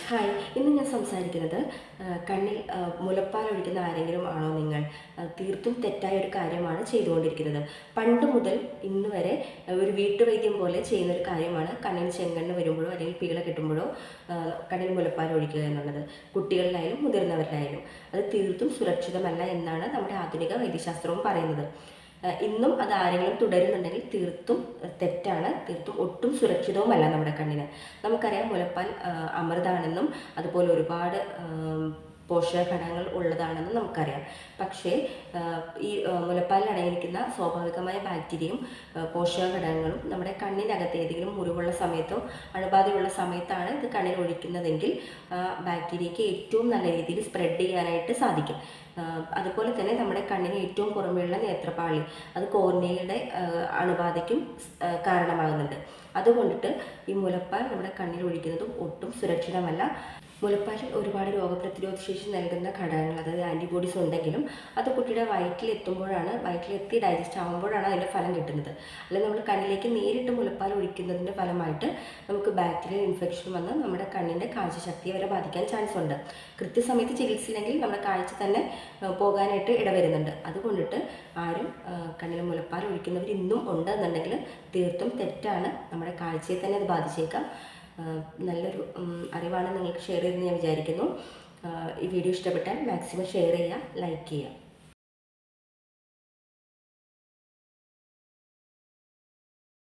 Hi, ഇന്ന് ഞാൻ സംസാരിക്കുന്നത് കണ്ണിൽ മുലപ്പാൽ ഒഴിക്കുന്ന ആരെങ്കിലും ആണോ നിങ്ങൾ? തീർത്തും തെറ്റായ ഒരു കാര്യമാണ് ചെയ്തുകൊണ്ടിരിക്കുന്നത്. പണ്ട് മുതൽ ഇന്ന് വരെ ഒരു വീട്ടുവൈദ്യം പോലെ ചെയ്യുന്ന ഒരു കാര്യമാണ് കണ്ണിന് ചെങ്കണ്ണ് വരുമ്പോഴോ അല്ലെങ്കിൽ പീള കിട്ടുമ്പോഴോ കണ്ണിൽ മുലപ്പാൽ ഒഴിക്കുക എന്നുള്ളത്. കുട്ടികളിലായാലും മുതിർന്നവരിലായാലും അത് തീർത്തും സുരക്ഷിതമല്ല എന്നാണ് നമ്മുടെ ആധുനിക വൈദ്യശാസ്ത്രവും പറയുന്നത്. ഇന്നും അത് ആരെങ്കിലും തുടരുന്നുണ്ടെങ്കിൽ തീർത്തും തെറ്റാണ്, തീർത്തും ഒട്ടും സുരക്ഷിതവുമല്ല നമ്മുടെ കണ്ണിന്. നമുക്കറിയാം മുലപ്പാൽ അമൃതാണെന്നും അതുപോലെ ഒരുപാട് പോഷക ഘടകങ്ങൾ ഉള്ളതാണെന്നും നമുക്കറിയാം. പക്ഷേ ഈ മുലപ്പാലിൽ അടങ്ങിയിരിക്കുന്ന സ്വാഭാവികമായ ബാക്ടീരിയയും പോഷക ഘടകങ്ങളും നമ്മുടെ കണ്ണിനകത്ത് ഏതെങ്കിലും മുറിവുള്ള സമയത്തോ അണുബാധയുള്ള സമയത്താണ് ഇത് കണ്ണിൽ ഒഴിക്കുന്നതെങ്കിൽ ബാക്ടീരിയയ്ക്ക് ഏറ്റവും നല്ല രീതിയിൽ സ്പ്രെഡ് ചെയ്യാനായിട്ട് സാധിക്കും. അതുപോലെ തന്നെ നമ്മുടെ കണ്ണിന് ഏറ്റവും പുറമെയുള്ള നേത്രപാളി, അത് കോർണിയയുടെ അണുബാധയ്ക്കും കാരണമാകുന്നുണ്ട്. അതുകൊണ്ടിട്ട് ഈ മുലപ്പാൽ നമ്മുടെ കണ്ണിൽ ഒഴിക്കുന്നതും ഒട്ടും സുരക്ഷിതമല്ല. മുലപ്പാലിൽ ഒരുപാട് രോഗപ്രതിരോധ ശേഷി നൽകുന്ന ഘടകങ്ങൾ, അതായത് ആൻറ്റിബോഡീസ് ഉണ്ടെങ്കിലും അത് കുട്ടിയുടെ വയറ്റിലെത്തി ഡൈജസ്റ്റ് ആകുമ്പോഴാണ് അതിൻ്റെ ഫലം കിട്ടുന്നത്. അല്ലെങ്കിൽ നമ്മൾ കണ്ണിലേക്ക് നേരിട്ട് മുലപ്പാൽ ഒഴിക്കുന്നതിൻ്റെ ഫലമായിട്ട് നമുക്ക് ബാക്ടീരിയൽ ഇൻഫെക്ഷൻ വന്ന് നമ്മുടെ കണ്ണിൻ്റെ കാഴ്ചശക്തിയെ വരെ ബാധിക്കാൻ ചാൻസ് ഉണ്ട്. കൃത്യസമയത്ത് ചികിത്സയില്ലെങ്കിൽ നമ്മുടെ കാഴ്ച തന്നെ പോകാനായിട്ട് ഇടവരുന്നുണ്ട്. അതുകൊണ്ടിട്ട് ആരും കണ്ണിൽ മുലപ്പാൽ ഒഴിക്കുന്നവർ ഇന്നും ഉണ്ടെന്നുണ്ടെങ്കിൽ തീർത്തും തെറ്റാണ്. നമ്മുടെ കാഴ്ചയെ തന്നെ അത് ബാധിച്ചേക്കാം. നല്ലൊരു അറിവാണ് നിങ്ങൾക്ക് ഷെയർ ചെയ്തെന്ന് ഞാൻ വിചാരിക്കുന്നു. ഈ വീഡിയോ ഇഷ്ടപ്പെട്ടാൽ മാക്സിമം ഷെയർ ചെയ്യുക, ലൈക്ക് ചെയ്യുക.